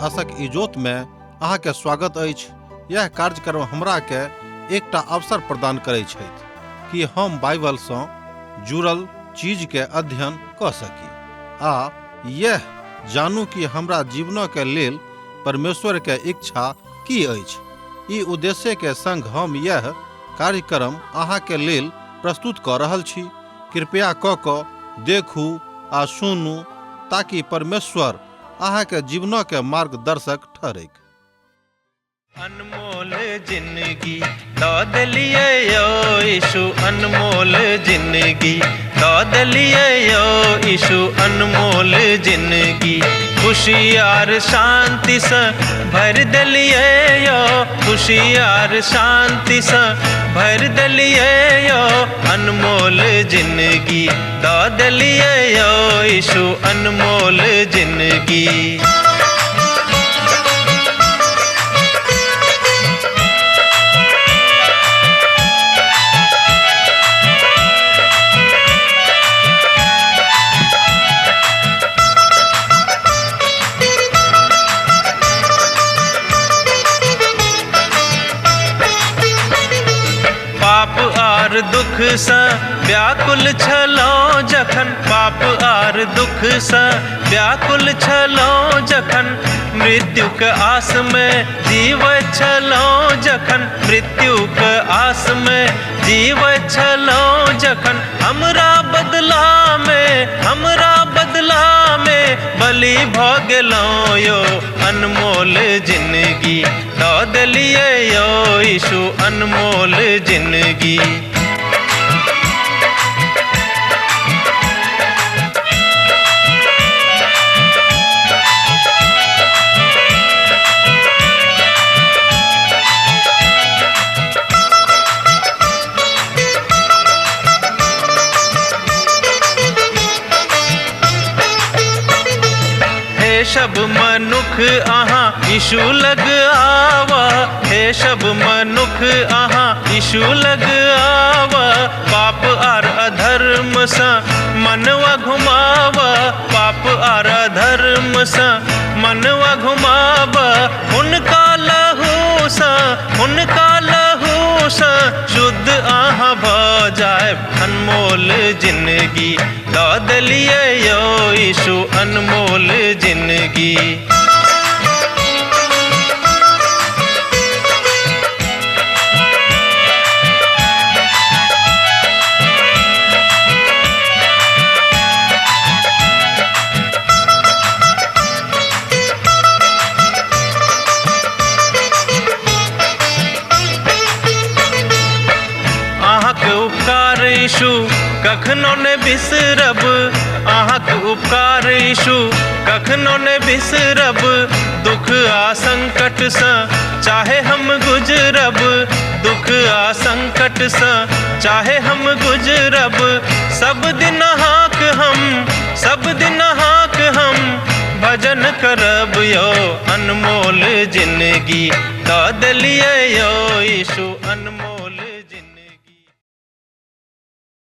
आशक इजोत में अहाँ के स्वागत अछि। यह कार्यक्रम हमरा के एकटा अवसर प्रदान करै छथि कि हम बाइबल सँ जुड़ल चीज के अध्ययन क सकी आ यह जानू कि हमरा जीवन के लेल परमेश्वर के इच्छा की अछि। ई उद्देश्य के संग हम यह कार्यक्रम अहाँ के लेल प्रस्तुत क रहल छी। कृपया क देखू आ सुनू ताकि परमेश्वर अहाँ के जीवन के मार्गदर्शक ठहरे। अनमोल जिंदगी दाद लिए यो यीशु, अनमोल जिंदगी दाद लिए यो यीशु, अनमोल जिंदगी खुशियार शांति से भर दलिए यो, खुशियार शांति से भर दलिए यो, अनमोल जिंदगी दाद लिए यो यीशु, अनमोल जिंदगी। दुख सा व्याकुल छलो जखन, पाप आर दुख सा व्याकुल छलो जखन, मृत्यु के आस में जीव छलो जखन, मृत्यु के आस में जीव छलो जखन, हमरा बदला में बलि भ गेलो यो, अनमोल जिंदगी दाद लिए यो यीशु, अनमोल जिंदगी। सब मनुख अहाँ यीशु लग आवा, हे सब मनुख अहाँ यीशु लग आवा, पाप आर अधर्म सा मनवा घुमावा, पाप आर अधर्म सा मनवा घुमावा, उनका लहू सा शुद्ध आहाँ भ जाए, अनमोल जिंदगी दाद लिए यो यीशु, अनमोल जिंदगी। यीशु कखनो ने बिसरब, अहाँक उपकार यीशु कखनो ने बिसरब, दुख आ संकट से चाहे हम गुजरब, दुख आ संकट से चाहे हम गुजरब, सब दिन हाक हम भजन करब यो, अनमोल जिंदगी दाद लिए यो यीशु, अनमोल।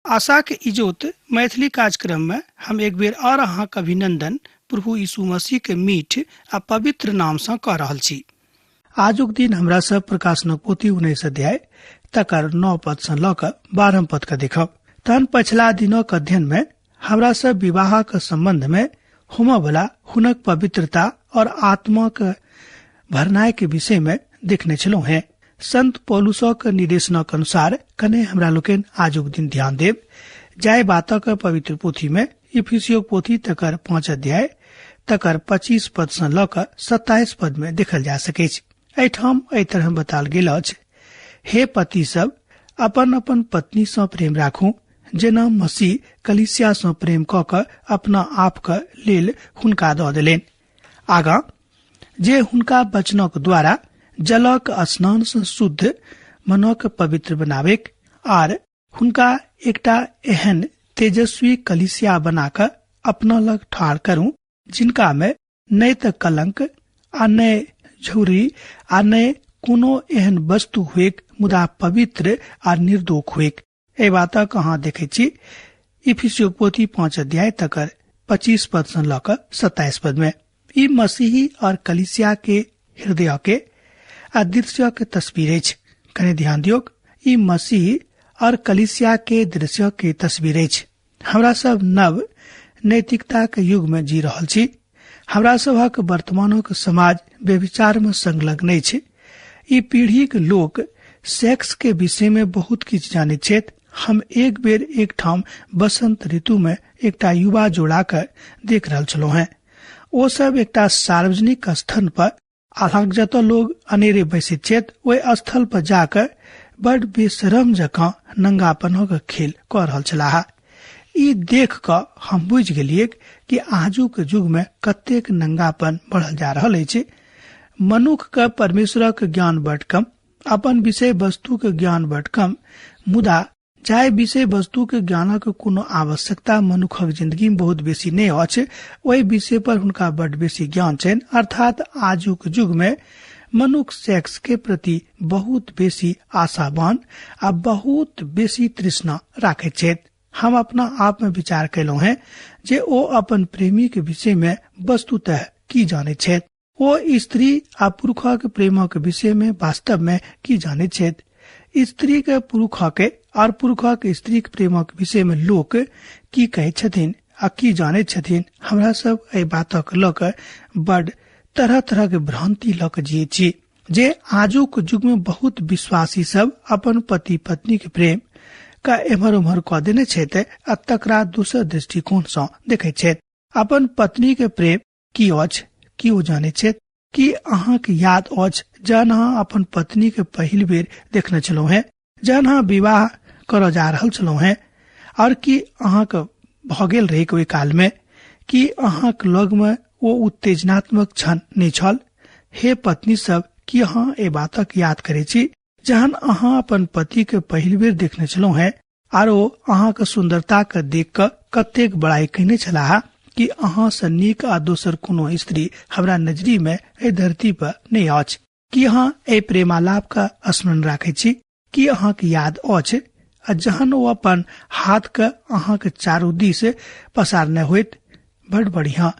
आशा के इजोत मैथिली कार्यक्रम में हम एक बेर और अहाँ के अभिनंदन प्रभु यीशु मसीह के मीठ आ पवित्र नाम से कह रहल छी। आजुक दिन हमरा सब प्रकाशनक पोथी 19 अध्याय तकर 9 पद से ल क 12 पद के देखब। तहन पछिला दिनक अध्ययन में हमरा सब विवाह के संबंध में होमय वाला हुनक पवित्रता और आत्मा के भरनाय के विषय में देखने छलौ हैं। संत पौलुसक निर्देशनक अनुसार कने हमरा लोकन आजुक दिन ध्यान देव जाय बातक पवित्र पोथी में इफिसियो पोथी तकर 5 अध्याय तकर 25 पद से ल क 27 पद में देखल जा सके। एठाम एहि तरह बताल गेल अछि, हे पति सब अपन अपन पत्नी से प्रेम राखू, जेना मसीह कलीसिया से प्रेम क क अपना आप के लेल हुनका द देलनि, आगा जे हुनका वचनक द्वारा जलक स्नान से शुद्ध मनक पवित्र बनावेक, आर हुनका एकटा एहन तेजस्वी कलीसिया बनाकर अपना लग ठाड़ करूं, जिनका में न त कलंक आ न झुरी आ न कोनो एहन वस्तु हुएक, मुदा पवित्र आ निर्दोष हुएक। ए बात कहाँ देखे छी इफिसियो पोथी 5 अध्याय तकर 25 पद से ल क 27 पद में। ई मसीही और कलीसिया के हृदय के दृश्य के तस्वीरें छ। कने ध्यान दियो, ई मसीह और कलीसिया के दृश्य के तस्वीरें छ। हमरा सब नव नैतिकता के युग में जी रहल छी। हमरा सबक वर्तमानों के समाज व्यभिचार में संलग्न छै। ई पीढ़ी के लोग सेक्स के विषय में बहुत किछ जाने छेत। हम एक बेर एक ठाम बसंत ऋतु में एकटा युवा जोड़ा कर देख रहल छलो हैं। ओ सब एकटा सार्वजनिक स्थल पर अलग जत लोग अनेरे बैसित छेत, ओहि स्थल पर जाकर बड़ बेशरम जकां नंगापन के खेल कर रहल छलाह। ई देख क हम बुझ गेलिए कि आजुक युग में कतेक नंगापन बढ़ल जा रहल अछि। मनुख के परमेश्वर के ज्ञान बड़ कम, अपन विषय वस्तु के ज्ञान बड़ कम, मुदा चाहे विषय वस्तु के ज्ञानक कोनो आवश्यकता मनुखक जिंदगी में बहुत बेसी नहीं अछि, ओहि विषय पर हुनका बड़ बेसी ज्ञान छनि। अर्थात आजुक युग में मनुख सेक्स के प्रति बहुत बेसी आशावान आ बहुत बेसी तृष्णा राखे छथि। हम अपना आप में विचार कैलहुं हैं जे ओ अपन प्रेमी के विषय में वस्तुतः की जाने छथि। ओ स्त्री आ पुरुषक प्रेमक विषय में वास्तव में की जाने छथि। स्त्री के पुरुष के और पुरुष के स्त्री के प्रेमक विषय में लोक की कहे छथिन आ की जाने छथिन। हमरा सब एहि बातक लऽ कऽ बड़ तरह तरह के भ्रांति लऽ कऽ जिये छी जे आजुक युग में बहुत विश्वासी सब अपन पति पत्नी के प्रेम का एम्हर उम्हर कऽ देने छथि आ तकरा दोसर दृष्टिकोण सँ देखै छथि। अपन पत्नी के प्रेम की अछि, की ओ जाने छथि। की अहाँ के याद अछि जहन अहाँ अपन पत्नी के पहिल बेर देखने छलहुं हैं, जहन अहाँ विवाह करऽ जा रहल छलहुं हैं, और की अहाँ के भऽ गेल रही ओहि काल में कि अहाँ के लग में ओ उत्तेजनात्मक क्षण नहीं छल। हे पत्नी सब, की अहाँ ए बातक याद करे छी जहन अहाँ अपन पति के पहिल बेर देखने छलहुं हैं आरो अहाँ के सुंदरता के देख क कतेक बड़ाई कहने छलाह कि अहाँ से नीक आ दोसर कोनो स्त्री हमरा नजरी में एहि धरती पर नहीं अछि। की अहाँ ए प्रेमालाप का स्मरण राखे छी? की अहाँ के याद अछि जहन ओ अपन हाथ के अहाँ के चारू दिस पसारने होइत? बड़ बढ़िया।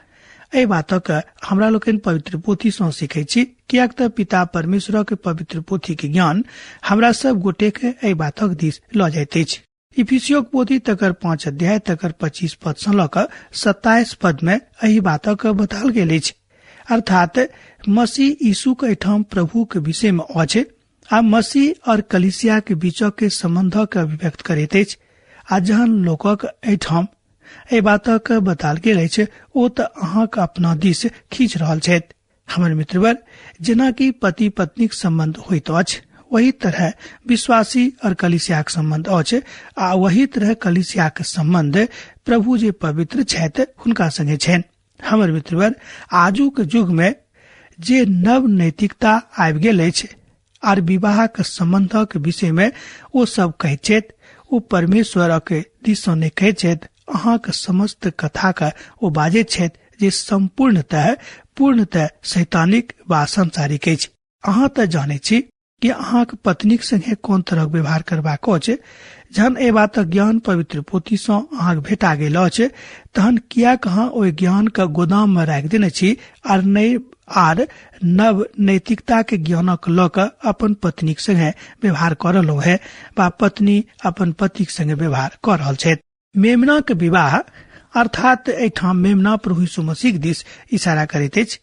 एहि बातक हमरा लोकनि पवित्र पोथी सँ सीखै छी, कियाक तऽ पिता परमेश्वर के पवित्र पोथी के ज्ञान हमरा सब गोटे के एहि बातक दिस लऽ जाइत अछि। इफिसियो के पोथी तकर 5 अध्याय तकर 25 पद सँ लऽ कऽ 27 पद में एहि बातक बताल गेल अछि। अर्थात मसीह यीशु के एठाम प्रभु के विषय में अछि आ मसीह और कलीसिया के बीचक के संबंध के अभिव्यक्त करैत अछि। आ जहन लोकक एठाम एहि बातक बताल गेल अछि, ओ तऽ अहाँके अपना दिस खींच रहल छथि। हमर मित्रवर, जेना कि पति पत्नी के संबंध होइत अछि, वही तरह विश्वासी और कलीसिया के संबंध अछि, आ वही तरह कलीसिया के संबंध प्रभु जे पवित्र छथि हुनका संगे छनि। हमर मित्रवर, आजुक युग में जे नव नैतिकता आबि गेल अछि और विवाह के संबंध के विषय में ओ सब कहै छथि, ओ परमेश्वर के दिस सँ नहि कहै छथि। अहाँ के समस्त कथा का ओ बाजे छथि जे पूर्णतः शैतानिक वा सांसारिक अछि। अहाँ तऽ जाने छी कि अहाँ के पत्नी के संगे कोन तरह व्यवहार करबाक अछि। जहन ए बातक ज्ञान पवित्र पोथी सँ अहाँ भेटा गेल अछि, तहन कियाक अहाँ ओहि ज्ञान के गोदाम में राखि देने छी आर नव नैतिकता के ज्ञानक लऽ कऽ अपन पत्नी के संगे व्यवहार कर रहलो है, वा पत्नी अपन पति के संगे व्यवहार कर रहल छथि। मेमना के विवाह अर्थात एठाम मेमना प्रभु यीशु मसीह दिस इशारा करैत अछि।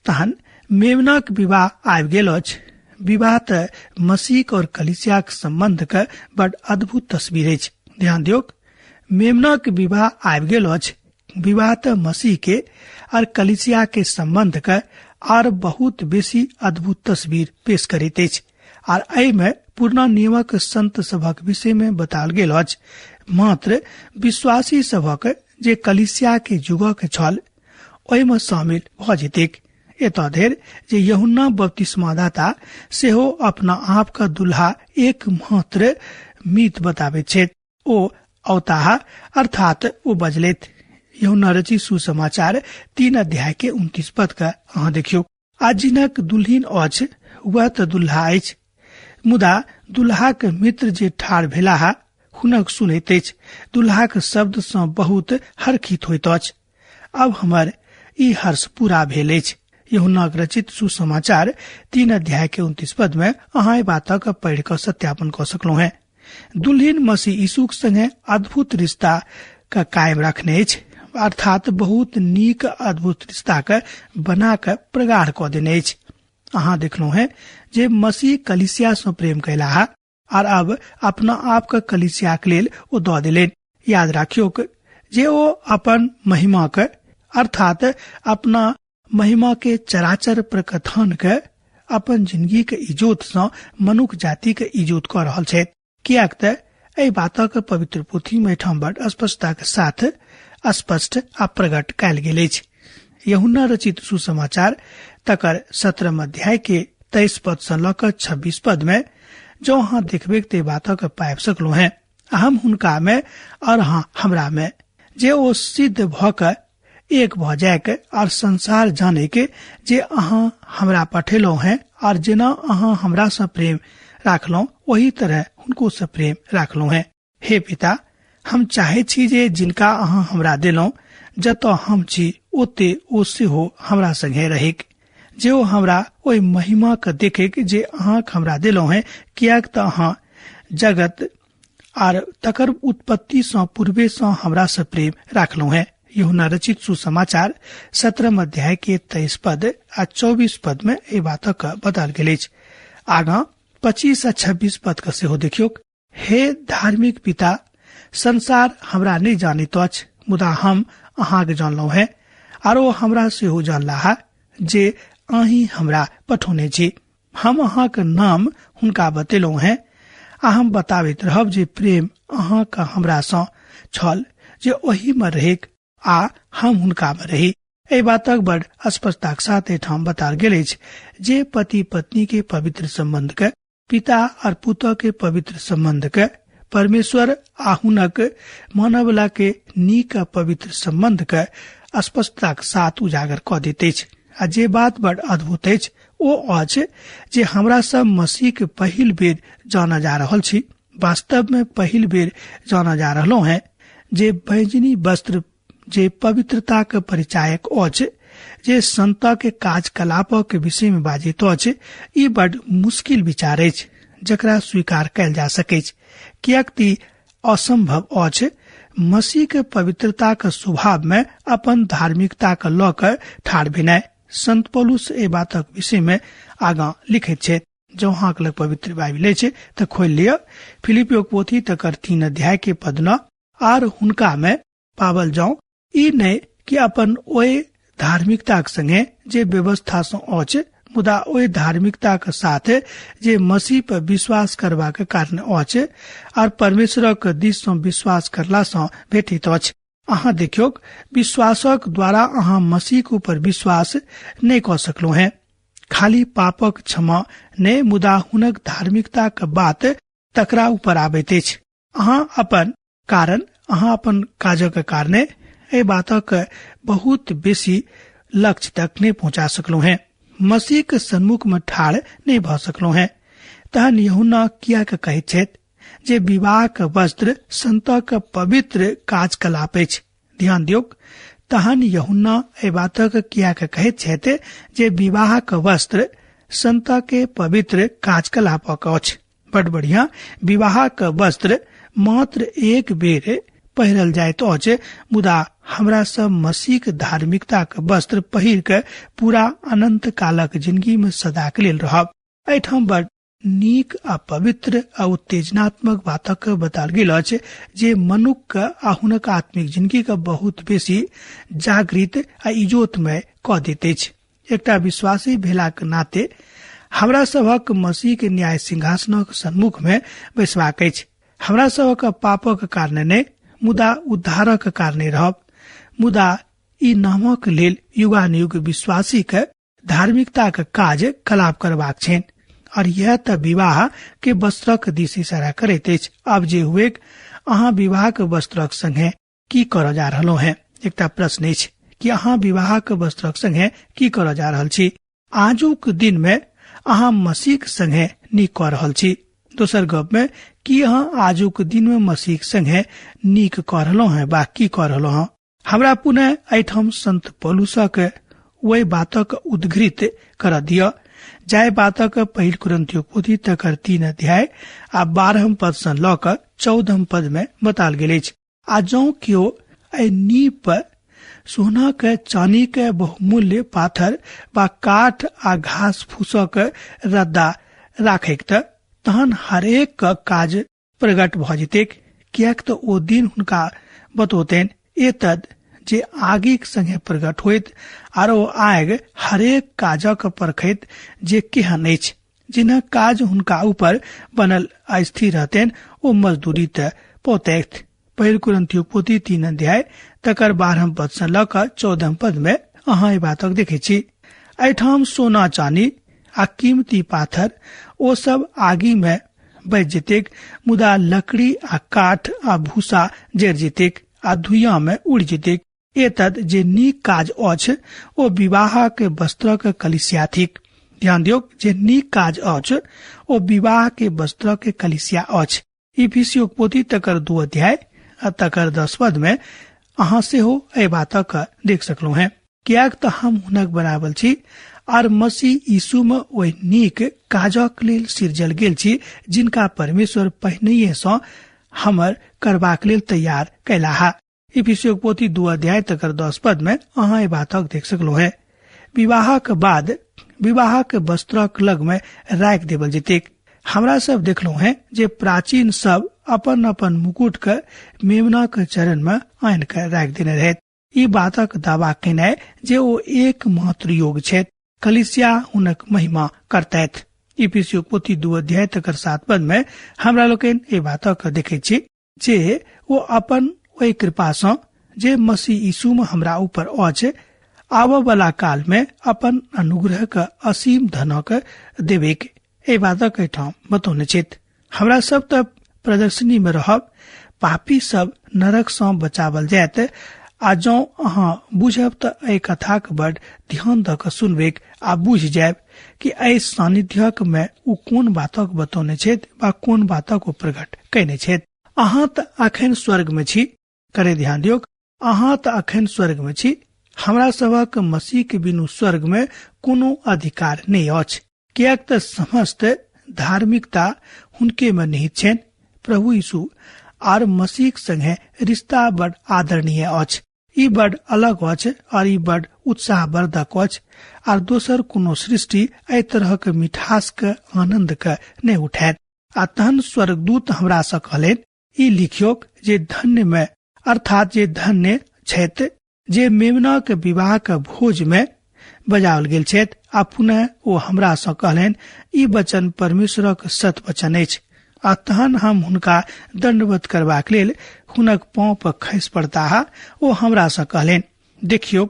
तहन मेमना के विवाह आबि गेल अछि। विवाह तऽ मसीह और कलीसिया के संबंध के बड़ अद्भुत तस्वीर अछि। ध्यान दियौ, मेमना के विवाह आबि गेल अछि। विवाह तऽ मसीह के और कलीसिया के संबंध के और बहुत बेसी अद्भुत तस्वीर पेश करैत अछि। और एहि में पुरना नियमक संत सभक विषय में बताल गेल अछि। मात्र विश्वासी सभक जे कलीसिया के युगक छल ओहि में शामिल भ जेतैक। एतऽ धरि जे यूहन्ना बपतिस्मादाता सेहो अपना आप का दुल्हा एक मात्र मीत बताबे छथि। ओ अवताह अर्थात ओ बजलैथ। यूहन्ना रचित सुसमाचार 3 अध्याय के 29 पद का अहाँ देखियो। आ जिनक दुल्हिन अछि वह तऽ दुल्हा अछि, मुदा दुल्हा के मित्र जे ठाढ़ भेलाह हुनक सुनैत अछि। दुल्हा के शब्द सँ बहुत हर्षित होइत अछि। अब हमर ई हर्ष पूरा भेल अछि। यूहन्ना रचित सुसमाचार 3 अध्याय के 29 पद में अहाँ बातक पढ़ क सत्यापन क सकलहुं हैं। दुल्हिन मसीह यीशु संगे अद्भुत रिश्ता का कायम रखने अछि, अर्थात बहुत नीक अद्भुत रिश्ता के बना के प्रगाढ़ क देने अछि। अहाँ देखलहुं हैं जे मसीह कलीसिया से प्रेम कैला और अब अपना आप के कलीसिया के लेल ओ द देलेन। याद राखियो जे ओ अपन महिमा के अर्थात अपना महिमा के चराचर प्रकथन के अपन जिंदगी के इजोत से मनुष्य जाति के इजोत क रहल छथि। कियाक त एहि बातक पवित्र पोथी में ठाम बड़ स्पष्टता के साथ स्पष्ट आ प्रकट कयल गेल अछि। यूहन्ना रचित सुसमाचार तकर 17 अध्याय के 23 पद से ल क 26 पद में जो अहाँ देखबे ते बातक पाबि सकलहुं हैं। हम हुनका में और हमरा में जे ओ सिद्ध भ क एक भ जाय के और संसार जाने के जे अहाँ हमरा पठेलो हैं और जेना अहाँ हमरा से प्रेम राखलो वही तरह हुनको से प्रेम राखलो हैं। हे पिता, हम चाहे छी जे जिनका अहाँ हमरा देलो जतऽ हम छी ओते ओ सेहो हमरा संगे रहेक, जे ओ हमरा ओहि महिमा के देखे जे अहाँ हमरा देलो हैं। कियाक त अहाँ जगत आर तकर उत्पत्ति से पूर्वे से हमरा से प्रेम राखलो हैं। यूहन्ना रचित सुसमाचार 17 अध्याय के 23 पद आ 24 पद में ए बातक बताल गेल अछि। आगा 25 आ 26 पद के सेहो देखियो। हे धार्मिक पिता, संसार हमरा नहीं जानित अछि, मुदा हम अहाँ के जानलो हैं और वो हमरा सेहो जानला है जे अहीं हमरा पठौने छी। हम अहाँ के नाम हुनका बतेलो हैं आ हम बताबैत रहब जे प्रेम अहाँ का हमरा सँ छल, जे ओही में रहेक आ हम हुनका में रही। ए बातक बड़ स्पष्टता के साथ एठाम बताल गेल अछि जे पति पत्नी के पवित्र संबंध के, पिता और पुत्र के पवित्र संबंध के, परमेश्वर आ हुनक मानवला के नीक पवित्र संबंध के स्पष्टता के साथ उजागर क दैत अछि। आ जे बात बड़ अद्भुत अछि ओ अछि जे हमरा सब मसीह के पहिल बेर जाना जा रहल छी। वास्तव में पहिल बेर जाना जा रहलो हैं जे बैंजनी वस्त्र जे पवित्रता के परिचायक अछि, जे संता के कार्यकलाप के विषय में बाजित अछि। ई बड़ मुश्किल विचार अछि जकरा स्वीकार कयल जा सकै, कियाक ती असंभव अछि। मसीह के पवित्रता के स्वभाव में अपन धार्मिकता के ल क ठाड़ भेनाइ। संत पौलुस ए बातक विषय में आगा लिखित छै। जो अहाँ के पवित्र बाइबल छै त खोल लिय फिलिपियो पोथी तकर 3 अध्याय के पद 9। आर हुनका में पावल जाऊ ई नहीं कि अपन ओए धार्मिकता के संगे जे व्यवस्था से अछि, मुदा ओए धार्मिकता के साथ जे मसीह पर विश्वास करबा के कारण अछि और परमेश्वर के दिस से विश्वास करला से भेटित अछि। अहाँ देखियो विश्वासक द्वारा अहाँ मसीह के ऊपर विश्वास नहीं कर सकलो हैं। खाली पापक क्षमा ने, मुदा हुनक धार्मिकता के बात तकरा ऊपर आबैत अछि। अहाँ अपन काजक कारणे ए बातक बहुत बेसी लक्ष्य तक नहीं पहुंचा सकलो हैं। मसीह के सन्मुख में ठाड़ नहीं भ सकलो हैं। तहन यूहन्ना किया के कहैत छथि जे विवाह के वस्त्र संत के पवित्र कार्यकलाप अछि। ध्यान दियौ, तहन यूहन्ना ए बातक किया के कहैत छथि जे विवाह के वस्त्र संत के पवित्र कार्यकलाप अछि। बड़ बढ़िया। विवाह के वस्त्र मात्र एक बेर पहिरल जाइत अछि, मुदा हमरा सब मसीह के धार्मिकता के वस्त्र पहिर के पूरा अनंत कालक जिंदगी में सदा के लेल रहब। एठाम बड़ नीक आ पवित्र आ उत्तेजनात्मक बातक बताल गेल अछि जे मनुष्य आ हुनक आत्मिक जिंदगी के बहुत बेसी जागृत आ इजोत में क दैत अछि। एकटा विश्वासी भेला के नाते हमरा सबक मसीह के न्याय सिंहासनक सन्मुख में बैसबाक अछि। हमरा सबक पापक कारणे नहि, मुदा उद्धारक कारणे रहब। मुदा ई नामक लेल युगानुयुग विश्वासी के धार्मिकता के काज कलाप करबाक छनि और यह त विवाह के वस्त्रक दिस इशारा करैत अछि। अब जे हुए अहाँ विवाह के वस्त्रक संगे की करऽ जा रहलो हैं। एकटा प्रश्न अछि कि अहाँ विवाह के वस्त्रक संगे की करऽ जा रहल छी। आजुक दिन में अहाँ मसीह के संगे नीक कऽ रहल छी। दोसर गप में कि अहाँ आजुक दिन में मसीह के संगे नीक कऽ रहलो हैं बा की कऽ रहलो हैं। हमरा पुनः एठाम संत पौलुसक वही बातक उद्घृत कर दिया जाय बातक पहिल कुरिन्थियो पोथी तकर 3 अध्याय आ 12 पद से ल क 14 पद में बताल गेल अछि। आ जौ कियो एहि नींव पर सोना के चांदी के बहुमूल्य पाथर वा काठ आ घास फूसक रद्दा राखैक तहन हरेक काज प्रगट भ जेतैक, कियाक त ओ दिन हुनका बतौतेन एतद जे आगिक संगे प्रगट होइत आरो आग हरेक काजक परखैत जे केहन अछि। जिन्ह काज हुनका ऊपर बनल अस्थिर रहतेन ओ मजदूरी त पौतैथ। पहिल कुरिन्थियो पोथी 3 अध्याय तकर 12 पद से ल क 14 पद में अहाँ ई बातक देखे छी। एठाम सोना चांदी आ कीमती पाथर ओ सब आगी में बच जेतेक, मुदा लकड़ी आ काठ आ भूसा जर जेतेक आ धुइयां में उड़ जेतेक। एतद जे नीक काज अछि ओ विवाह के वस्त्र के कलिसिया थिक। ध्यान दियौ, जे नीक काज अछि ओ विवाह के वस्त्र के कलिसिया अछि। इफिसियो पोथी तकर 2 अध्याय आ तकर 10 पद में अहाँ सेहो एहि बातक देख सकलौ हैं। कियाक त हम हुनक बनावल छी आर मसीह यीशु में ओहि नीक काजक लेल सिरजल गेल छी, जिनका परमेश्वर पहिनहिए सँ हमर करबाक लेल तैयार कैलाहा। इफिसियो पोथी 2 अध्याय तकर 10 पद में अहाँ ई बातक देख सकलो है। विवाहक बाद विवाहक वस्त्रक लग में राख देवल जेतेक। हमरा सब देखलो है जे प्राचीन सब अपन अपन मुकुट के मेमना के चरण में आन के राख देने रहे। ई बातक दावा केनाय जे ओ एक मात्र योग छथि, कलिसिया हुनक महिमा करतैथ। इफिसियो पोथी 2 अध्याय तकर 7 पद में हमरा लोकन ई बातक देखे छी जे वो अपन ओहि कृपा सँ जे मसीह यीशु में हमरा ऊपर अछि आबऽ वाला काल में अपन अनुग्रह के असीम धनक देवेक ए बातक एठाम बतौने छथि। हमरा सब त प्रदर्शनी में रहब, पापी सब नरक सँ बचावल जायत। आ जौ अहाँ बुझब त एहि कथाक बड़ ध्यान द क सुनबेक आ बुझ जायब कि एहि सानिध्यक में उ कोन बातक बतौने छथि वा कोन बातक ओ प्रकट कयने छथि। अहाँ त अखन स्वर्ग में छी, करे ध्यान दियौ, अहाँ त अखन स्वर्ग में छी। हमरा सबक मसीह के बिनु स्वर्ग में कोनो अधिकार नहीं अछि, कियाक त समस्त धार्मिकता हुनके में निहित छनि। प्रभु यीशु आर मसीह संगे रिश्ता बड़ आदरणीय अछि। ई बड़ अलग अछि और ई बड़ उत्साहवर्धक अछि और दोसर कोनो सृष्टि एहि तरह के मिठास के आनंद के नहीं उठैत। आ तहन स्वर्गदूत हमरा सँ कहलनि, ई लिखियोक जे धन्य में अर्थात जे धन्य छथि जे मेमना के विवाह के भोज में बजाओल गेल छथि। आ पुनः ओ हमरा सँ कहलनि, ई वचन परमेश्वरक सत वचन अछि। आ तहन हम हुनका दंडवत करबाक लेल हुनक पाँव पर खसि पड़ताह। ओ हमरा सँ कहलनि, देखियो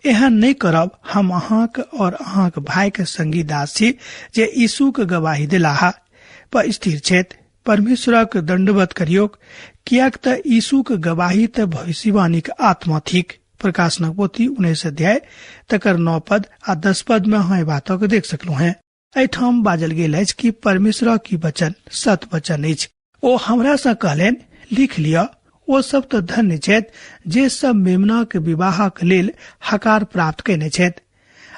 एहन नहीं करब, हम अहाँक और अहाँक भाई के संगी दास छी जे यीशु के गवाही देलाहा पर स्थिर छथि। परमेश्वरक दंडवत करियो, कियाक त यीशु के गवाही त भविष्यवाणी के आत्मा थिक। प्रकाशनक पोथी 19 अध्याय तकर 9 पद आ 10 पद में अहाँ बातक देख सकलू हैं। एठाम बाजल गेल अछि कि परमेश्वर की वचन सत वचन अछि। ओ हमरा सँ कहलनि, लिख लिया, ओ सब तो धन्य छथि जे सब मेमना के विवाहक लेल हकार प्राप्त कयने छथि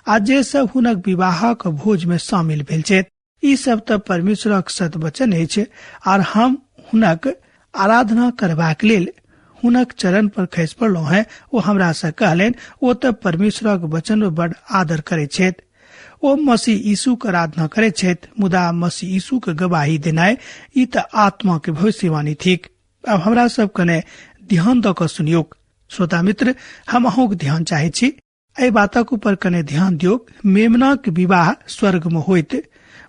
आ जे सब हुनक विवाहक भोज में शामिल भेल छथि। ई सब तो परमेश्वरक सत वचन अछि और हम हुनक आराधना करबाक लेल हुनक चरण पर खसि पड़लो हैं। ओ हमरा सँ कहलनि, ओ तो परमेश्वरक वचन में बड़ आदर करे छथि। ओ मसीह यीशु के आराधना करे छथि, मुदा मसीह यीशु के गवाही देनाय ई त आत्मा के भविष्यवाणी थिक। अब हमरा सब कने ध्यान द क सुनियो। श्रोता मित्र, हम अहूँ के ध्यान चाहे छी। एहि बातक ऊपर कने ध्यान दियो। मेमना के विवाह स्वर्ग में होइत,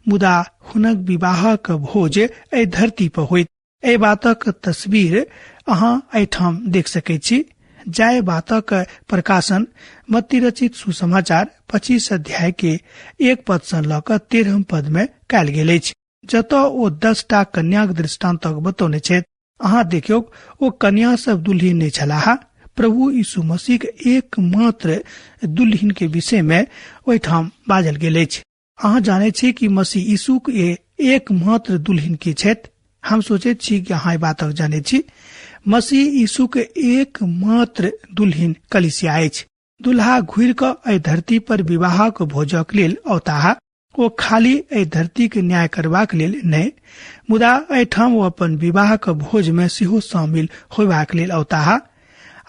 मुदा हुनक विवाह के भोज एहि धरती पर होइत। एहि बातक तस्वीर अहाँ एठाम देख सकै छी। जाय बातक प्रकाशन मत्ती रचित सुसमाचार 25 अध्याय के 1 पद से ल क 13 पद में कयल गेल अछि, जतऽ ओ 10टा कन्याक दृष्टान्तक बतौने छथि। अहाँ देखियो, ओ कन्या सब दुल्हिन नहीं छलाह। प्रभु यीशु मसीह के एकमात्र दुल्हिन के विषय में ओहिठाम बाजल गेल अछि। अहाँ जाने छी कि मसीह यीशु के एकमात्र दुल्हिन के छथि। हम सोचे छी कि अहाँ बातक जाने छी। मसीह यीशु के एकमात्र दुल्हिन कलीसिया अछि। दुल्हा घुर क एहि धरती पर विवाह के भोजक लेल औताह। ओ खाली एहि धरती के न्याय करबाक लेल नहि, मुदा एहिठाम ओ अपन विवाह के भोज में सेहो शामिल होबाक लेल औताह।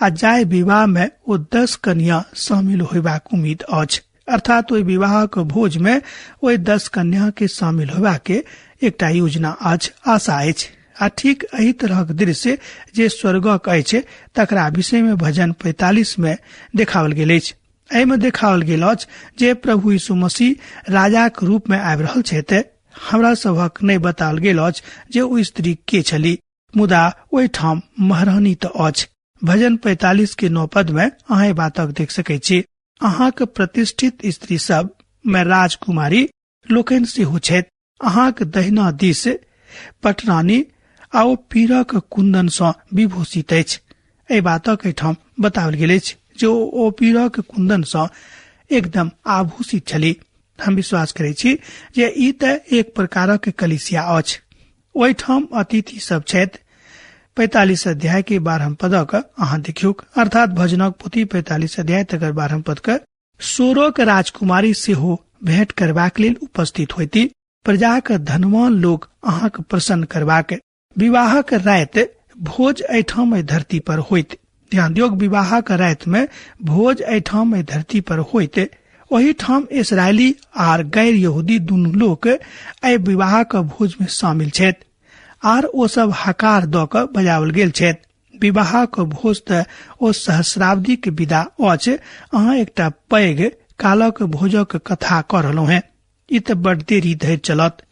आ जाय विवाह में ओ 10 कन्या शामिल होबाक उम्मीद अछि, अर्थात ओहि विवाह के भोज में ओहि 10 कन्या के शामिल होबाक के एकटा योजना अछि, आशा अछि। आ ठीक एही तरह के दृश्य जे स्वर्गक अछि तकरा विषय में भजन 45 में देखावल गेल अछि। एहि में देखावल गेल अछि जे प्रभु यीशु मसीह राजा के रूप में आबि रहल छथि। हमरा सभक नहि बताओल गेल अछि जे ओ स्त्री के छली, मुदा ओहिठाम महारानी तऽ अछि। भजन 45 के 9 पद में अहाँ बातक देख सकै छी। अहाँक प्रतिष्ठित स्त्री सब में राजकुमारी लोकनि सेहो छथि। अहाँक दहिना दिस पटरानी आ ओ पीरक कुंदन सँ विभूषित अछि। एहि बातक एहिठाम बताओल गेल अछि जे ओ पीरक कुंदन सँ एकदम आभूषित छली। हम विश्वास करै छी जे ई तऽ एक प्रकारक कलीसिया अछि। ओहिठाम अतिथि सब छथि। 45 अध्याय के 12 पदक अहाँ देखियौ, अर्थात भजनक पोथी 45 अध्याय तकर 12 पद के सोरोक राजकुमारी सेहो भेंट करबाक लेल उपस्थित होती। प्रजाक धनवान लोग अहाँक प्रसन्न करबाक विवाहक राति भोज एहिठाम एहि धरती पर होइत। ध्यान दियौ, विवाहक राति में भोज एहिठाम एहि धरती पर होइत। ओही ठाम इसराइली आर गैर यहूदी दुनू लोग एहि विवाहक भोज में शामिल छथि आर ओ सब हकार द क बजावल गेल छथि। विवाहक भोज त ओ सहस्राब्दी के विदा अछि। अहाँ एकटा पैघ कालक भोजक कथा क रहलहुं हैं। ई त बड़ देरी धरि चलत।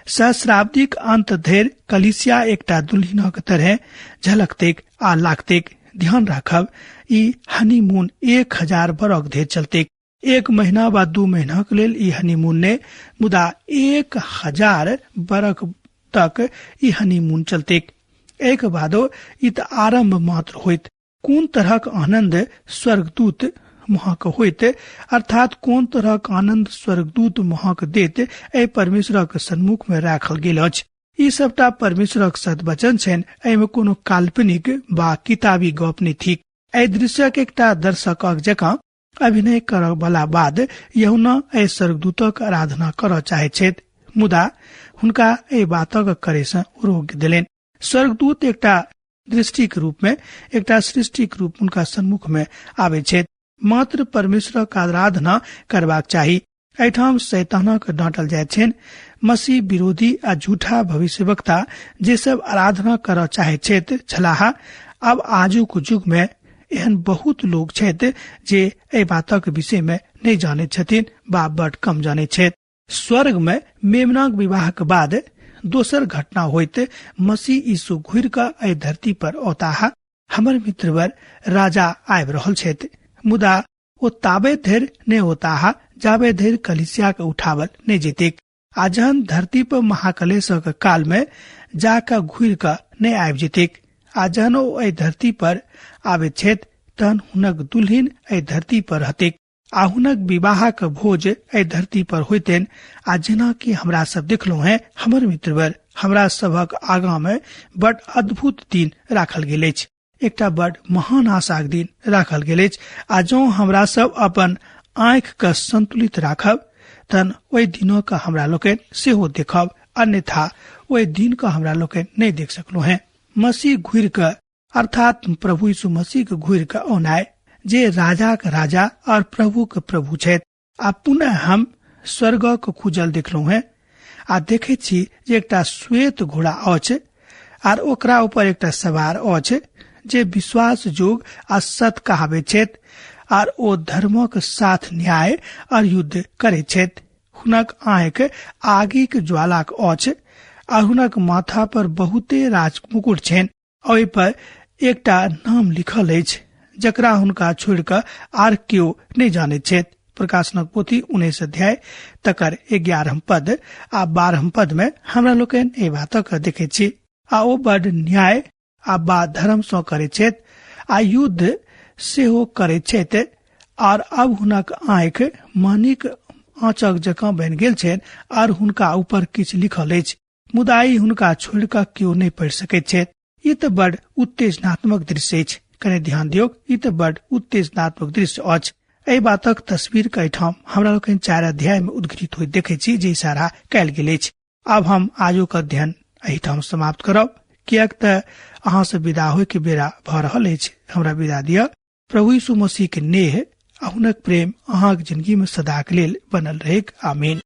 सहस्राब्दीक अंत धरि कलीसिया एकटा दुल्हिनक तरह झलकतेक आ लागतेक। ध्यान राखब, ई हनीमून 1000 बरख धरि चलतेक। 1 महीना वा 2 महीना के लेल ई हनीमून ने, मुदा 1000 बरख तक ई हनीमून चलतेक। एक बादो ई त आरंभ मात्र होइत। कोन तरहक आनंद स्वर्गदूत महक होइत, अर्थात कोन तरहक आनंद स्वर्गदूत महक देत एहि परमेश्वरक सन्मुख में राखल गेल अछि। ई सबटा परमेश्वरक सदवचन छनि। एहिमे कोनो काल्पनिक वा किताबी गप नहि थिक। एहि दृश्यक एकटा दर्शकक जकाँ अभिनय करय वाला बाद यूहन्ना एहि स्वर्गदूतक आराधना करय चाहैत छथि, मुदा हुनका एहि बातक करे सँ रोकि देलनि। स्वर्गदूत एकटा दृष्टिक रूप में, एकटा सृष्टिक रूप हुनका सन्मुख में आबै छथि। मात्र परमेश्वरक आराधना करबाक चाही। एहिठाम शैतानक डांटल जाइत छनि। मसीह विरोधी आ झूठा भविष्यवक्ता जे सब आराधना करय चाहैत छथि छलाह। अब आजुक युग में एहन बहुत लोग छथि जे एहि बातक विषय में नहीं जानैत छथिन वा बड़ कम जानैत छथि। स्वर्ग में मेमनाक विवाह के बाद दोसर घटना होइत मसीह यीशु घुर क एहि धरती पर औताह। हमर मित्रवर राजा आबि रहल छथि, मुदा ओ ताबे धरि नहीं औताह जाबे धरि कलीसिया के उठावल नहीं जेतेक। आ जहन धरती पर महाकलेशक काल में जाकर घुर क नहीं आबि जेतेक। आ जहन ओ एहि धरती पर आबैत छथि तहन हुनक दुल्हिन एहि धरती पर रहतेक आ हुनक विवाहक भोज एहि धरती पर होइतनि। आ जेना कि हमरा सब देखलहुं हैं, हमर मित्रवर हमरा सबक आगा में बड़ अद्भुत दिन राखल गेल अछि। एकटा बड़ महान आशाक दिन राखल गेल अछि। आ जँ हमरा सब अपन आँखि के संतुलित राखब तहन ओहि दिनक हमरा लोकनि सेहो देखब, अन्यथा ओहि दिन के हमरा लोकनि नहीं देख सकलहुं हैं। मसीह घुर क अर्थात प्रभु यीशु मसीह के घुर क औनाय जे राजा के राजा और प्रभु के प्रभु छथि। आ पुनः हम स्वर्गक खुजल देखलहुं हैं। आ देखे छी जे एकटा श्वेत घोड़ा अछि आर ओकरा ऊपर एकटा सवार अछि जे विश्वास जोग आ सत कहावे छथि आर ओ धर्मक साथ न्याय और युद्ध करे छथि। हुनक आंखि आगि के ज्वालाक अछि आ हुनक माथा पर बहुते राजमुकुट छनि। ओहि पर एकटा नाम लिखल अछि जकरा हुनका छोड़ि क आर केओ नहीं जानैत छथि। प्रकाशनक पोथी 19 अध्याय तकर 11 पद आ 12 पद में हमरा लोकनि एहि बातक देखै छी। आ ओ बड़ न्याय आ बा धर्म सँ करैत छथि आ युद्ध सेहो करैत छथि। और अब हुनक आंखि मानिक आँचक जकाँ बनि गेल छनि और हुनका ऊपर किछु लिखल अछि, मुदा ई हुनका छोड़ि क केओ नहीं पढ़ि सकैत छथि। ये तो बड़ उत्तेजनात्मक दृश्य अछि। कने ध्यान दियो, ये तो बड़ उत्तेजनात्मक दृश्य अछि। एहि बातक तस्वीर के ठाम हमरा लोकनि 4 अध्याय में उद्घटित होइत देखे छी जे इशारा कयल गेल अछि। अब हम आजुक अध्ययन एहि ठाम समाप्त करब, कियाक त अहाँ से विदा होय के बेरा भ रहल अछि। हमरा विदा दिय। प्रभु यीशु मसीह के नेह आ हुनक प्रेम अहाँक जिंदगी में सदा के लेल बनल रहेक। आमीन।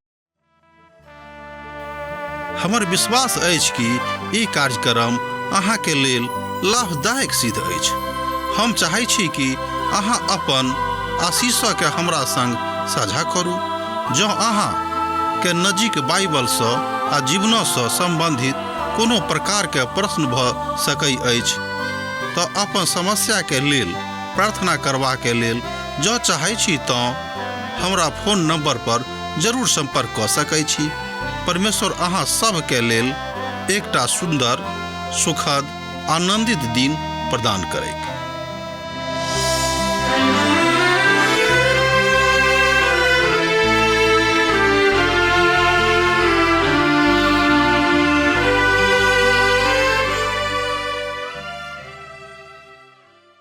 हमर विश्वास अछि कि ई कार्यक्रम अहाँ के लेल लाभदायक सिद्ध अछि। हम चाहै छी कि अहाँ अपन आशीषक के हमरा संग साझा करू। जँ अहाँ के नजीक बाइबल सँ आ जीवन सँ संबंधित कोनो प्रकार के प्रश्न भ सकै अछि तऽ अपन समस्या के लेल प्रार्थना करबा के लेल जँ चाहै छी तऽ हमरा फोन नंबर पर जरूर संपर्क कऽ सकै छी। परमेश्वर अहाँ सब के लेल एकटा सुंदर, सुखद, आनंदित दिन प्रदान करैक।